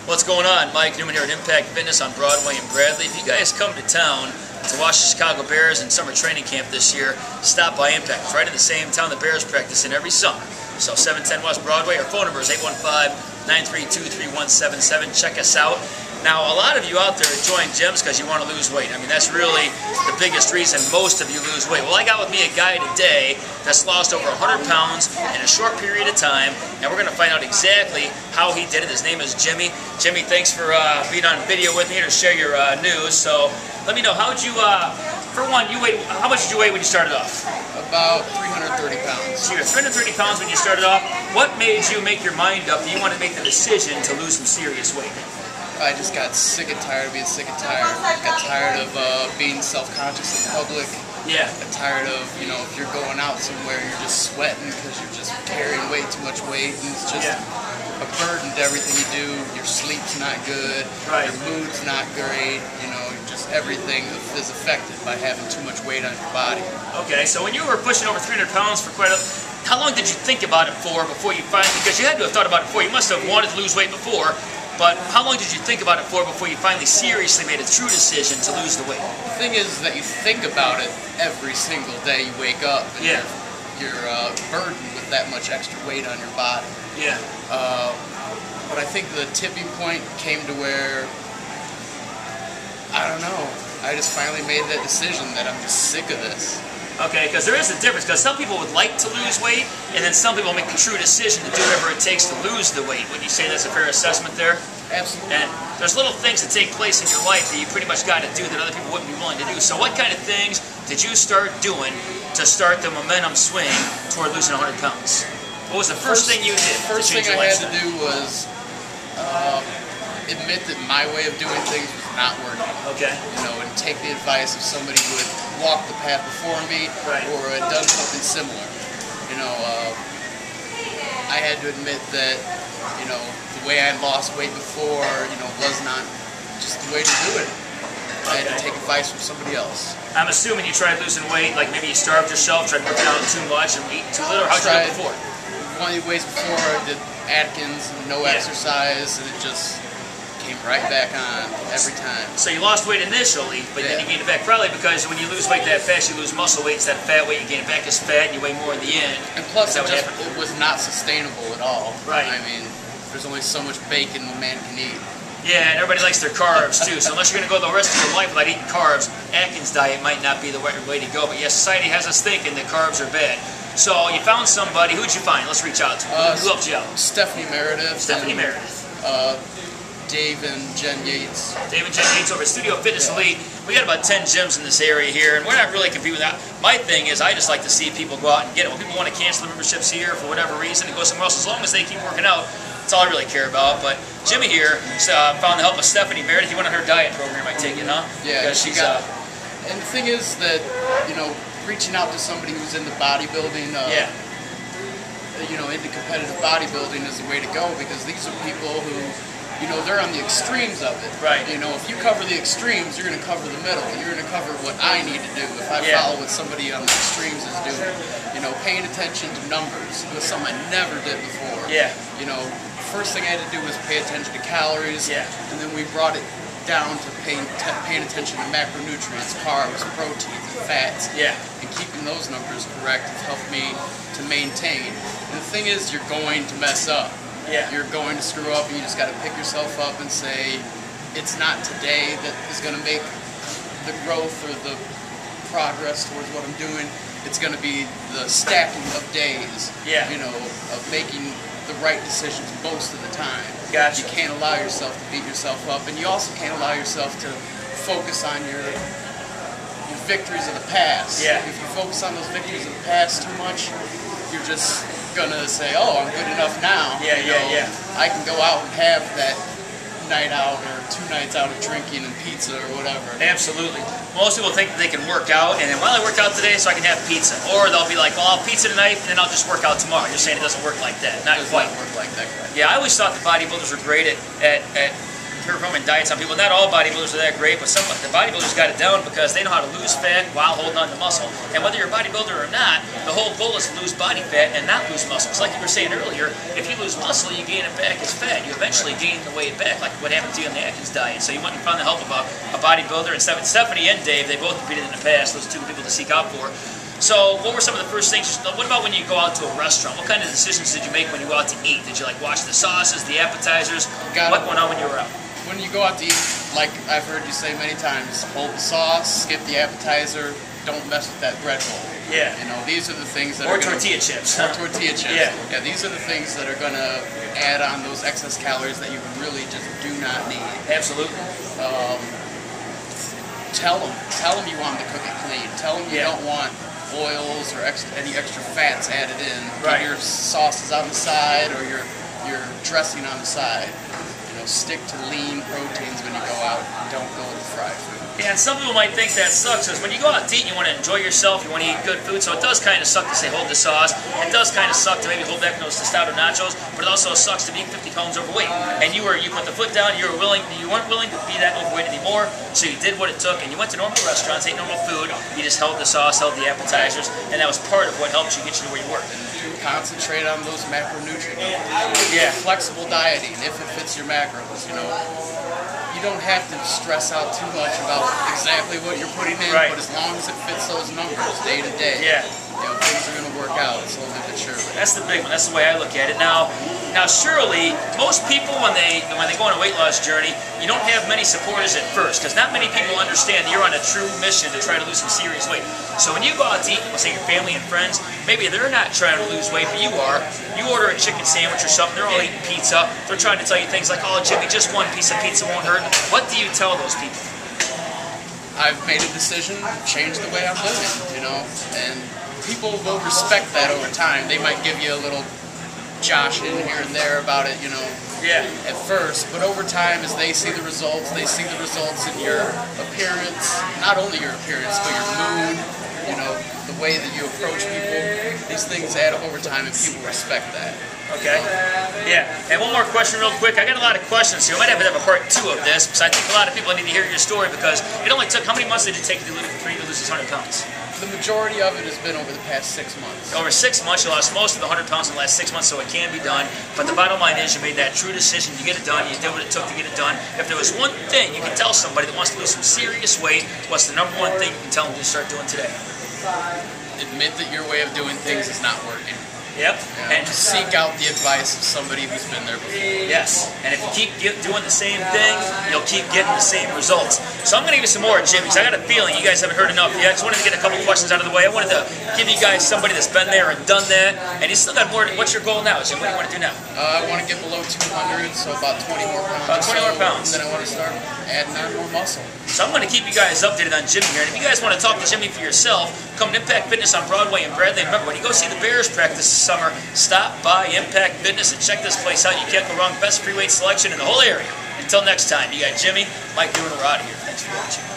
What's going on? Mike Neumann here at Impact Fitness on Broadway in Bradley. If you guys come to town to watch the Chicago Bears in summer training camp this year, stop by Impact. It's right in the same town the Bears practice in every summer. So 710 West Broadway. Our phone number is 815-932-3177. Check us out. Now, a lot of you out there join gyms because you want to lose weight. I mean, that's really the biggest reason most of you lose weight. Well, I got with me a guy today that's lost over 100 pounds in a short period of time, and we're going to find out exactly how he did it. His name is Jimmy. Jimmy, thanks for being on video with me to share your news. So let me know, how would you, for one, how much did you weigh when you started off? About 330 pounds. So you were 330 pounds when you started off. What made you make your mind up that you want to make the decision to lose some serious weight? I just got sick and tired of being sick and tired. Got tired of being self-conscious in public. Yeah. Got tired of, you know, if you're going out somewhere, you're just sweating because you're just carrying way too much weight, and it's just a burden to everything you do. Your sleep's not good. Right. Your mood's not great. You know, just everything is affected by having too much weight on your body. Okay, so when you were pushing over 300 pounds for quite a... How long did you think about it for before you finally... Because you had to have thought about it before. You must have wanted to lose weight before. But how long did you think about it for before you finally seriously made a true decision to lose the weight? The thing is that you think about it every single day you wake up, and you're burdened with that much extra weight on your body. Yeah. But I think the tipping point came to where, I don't know, I just finally made that decision that I'm just sick of this. Okay, because there is a difference, because some people would like to lose weight, and then some people make the true decision to do whatever it takes to lose the weight. Would you say that's a fair assessment there? Absolutely. And there's little things that take place in your life that you pretty much got to do that other people wouldn't be willing to do. So what kind of things did you start doing to start the momentum swing toward losing 100 pounds? What was the first thing you did? First thing I had to do was admit that my way of doing things was not working. Okay. You know, and take the advice of somebody who had walked the path before me, or had done something similar. You know, I had to admit that, you know, the way I lost weight before, you know, was not just the way to do it. I had to take advice from somebody else. I'm assuming you tried losing weight, like maybe you starved yourself, tried working out too much and eating too little, or how'd you do it before? One of the ways before, I did Atkins, no exercise, and it just came right back on every time. So you lost weight initially, but then you gained it back, probably because when you lose weight that fast, you lose muscle weight. It's that fat weight, you gain it back as fat, and you weigh more in the end. And plus, it was not sustainable at all. Right. I mean, there's only so much bacon a man can eat. Yeah, and everybody likes their carbs too, so unless you're going to go the rest of your life without eating carbs, Atkins diet might not be the right way to go. But yeah, society has us thinking that carbs are bad. So you found somebody. Who'd you find? Let's reach out to. Who helped you out? Stephanie Meredith. Stephanie Meredith. Dave and Jen Yates. Dave and Jen Yates over at Studio Fitness Elite. We got about 10 gyms in this area here, and we're not really competing with that. My thing is, I just like to see people go out and get it. When people want to cancel the memberships here for whatever reason and go somewhere else, as long as they keep working out, that's all I really care about. But Jimmy here found the help of Stephanie Meredith. You went on her diet program, I take it, huh? Yeah. Because she's and the thing is that, you know, reaching out to somebody who's into bodybuilding, you know, into competitive bodybuilding is the way to go, because these are people who, you know, they're on the extremes of it. Right. You know, if you cover the extremes, you're going to cover the middle. You're going to cover what I need to do if I follow what somebody on the extremes is doing. You know, paying attention to numbers was something I never did before. Yeah. You know, first thing I had to do was pay attention to calories. Yeah. And then we brought it down to paying attention to macronutrients, carbs, proteins, and fats. Yeah. And keeping those numbers correct has helped me to maintain. And the thing is, you're going to mess up. Yeah. You're going to screw up, and you just got to pick yourself up and say, it's not today that is going to make the growth or the progress towards what I'm doing. It's going to be the stacking of days, you know, of making the right decisions most of the time. Gotcha. You can't allow yourself to beat yourself up, and you also can't allow yourself to focus on your victories of the past. Yeah. If you focus on those victories of the past too much, you're just gonna say, oh, I'm good enough now. Yeah, you know, I can go out and have that night out or 2 nights out of drinking and pizza or whatever. Absolutely. Most people think that they can work out, and then, well, I worked out today, so I can have pizza. Or they'll be like, well, I'll have pizza tonight, and then I'll just work out tomorrow. You're saying it doesn't work like that. Not quite. It doesn't work like that, correct. Yeah, I always thought the bodybuilders were great at performing diets on people. Not all bodybuilders are that great, but some the bodybuilders got it down because they know how to lose fat while holding on to muscle. And whether you're a bodybuilder or not, the whole goal is to lose body fat and not lose muscle. It's like you were saying earlier, if you lose muscle, you gain it back as fat. You eventually gain the weight back, like what happened to you on the Atkins diet. So you went and found the help of a bodybuilder, and Stephanie and Dave, they both competed in the past, those two people to seek out for. So what were some of the first things? What about when you go out to a restaurant? What kind of decisions did you make when you go out to eat? Did you like watch the sauces, the appetizers? What went on when you were out? When you go out to eat, like I've heard you say many times, hold the sauce, skip the appetizer, don't mess with that bread bowl. Yeah. You know, these are the things that or tortilla chips. Or tortilla chips. Yeah. Yeah, these are the things that are going to add on those excess calories that you really just do not need. Absolutely. Tell them you want them to cook it clean. Tell them you don't want oils or any extra fats added in. Right. Your sauces on the side or your dressing on the side. You know, stick to lean proteins when you go out. Don't go with the fried food. Yeah, and some people might think that sucks, because when you go out to eat, you want to enjoy yourself, you want to eat good food, so it does kind of suck to say hold the sauce. It does kind of suck to maybe hold back those tostado nachos, but it also sucks to be 50 pounds overweight. And you put the foot down, you weren't willing to be that overweight anymore, so you did what it took, and you went to normal restaurants, ate normal food, you just held the sauce, held the appetizers, and that was part of what helped you get you to where you were. Concentrate on those macronutrients. Yeah. Flexible dieting, if it fits your macros, you know. You don't have to stress out too much about exactly what you're putting in, but as long as it fits those numbers day to day, you know, things are going to work out slowly but surely. That's the big one. That's the way I look at it. Now surely, most people when they go on a weight loss journey, you don't have many supporters at first, because not many people understand that you're on a true mission to try to lose some serious weight. So when you go out to eat, let's say your family and friends, maybe they're not trying to lose weight, but you are. You order a chicken sandwich or something, they're all eating pizza. They're trying to tell you things like, oh, Jimmy, just one piece of pizza won't hurt. What do you tell those people? I've made a decision to change the way I'm living, you know, and people will respect that over time. They might give you a little josh in here and there about it, you know, at first, but over time, as they see the results in your appearance, not only your appearance, but your mood, you know, the way that you approach people, these things add up over time, and people respect that. Okay. Yeah. And one more question real quick. I got a lot of questions, so we might have to have a part 2 of this, because I think a lot of people need to hear your story, because it only took, how many months did it take for you to lose 100 pounds? The majority of it has been over the past 6 months. Over 6 months, you lost most of the 100 pounds in the last 6 months, so it can be done. But the bottom line is you made that true decision. You get it done. You did what it took to get it done. If there was one thing you can tell somebody that wants to lose some serious weight, what's the number one thing you can tell them to start doing today? Admit that your way of doing things is not working. Yep. Yeah. And seek out the advice of somebody who's been there before. Yes. And if you keep doing the same thing, you'll keep getting the same results. So I'm going to give you some more, Jimmy, because I got a feeling you guys haven't heard enough yet. I just wanted to get a couple questions out of the way. I wanted to give you guys somebody that's been there and done that. And you still got more. What's your goal now, Jim? What do you want to do now? I want to get below 200, so about 20 more pounds. About 20 more pounds. And then I want to start adding on more muscle. So I'm going to keep you guys updated on Jimmy here. And if you guys want to talk to Jimmy for yourself, come to Impact Fitness on Broadway and Bradley. Remember, when you go see the Bears practice this summer, stop by Impact Fitness and check this place out. You can't go wrong. Best free weight selection in the whole area. Until next time, you got Jimmy, Mike, and we're out of here. Thanks for watching.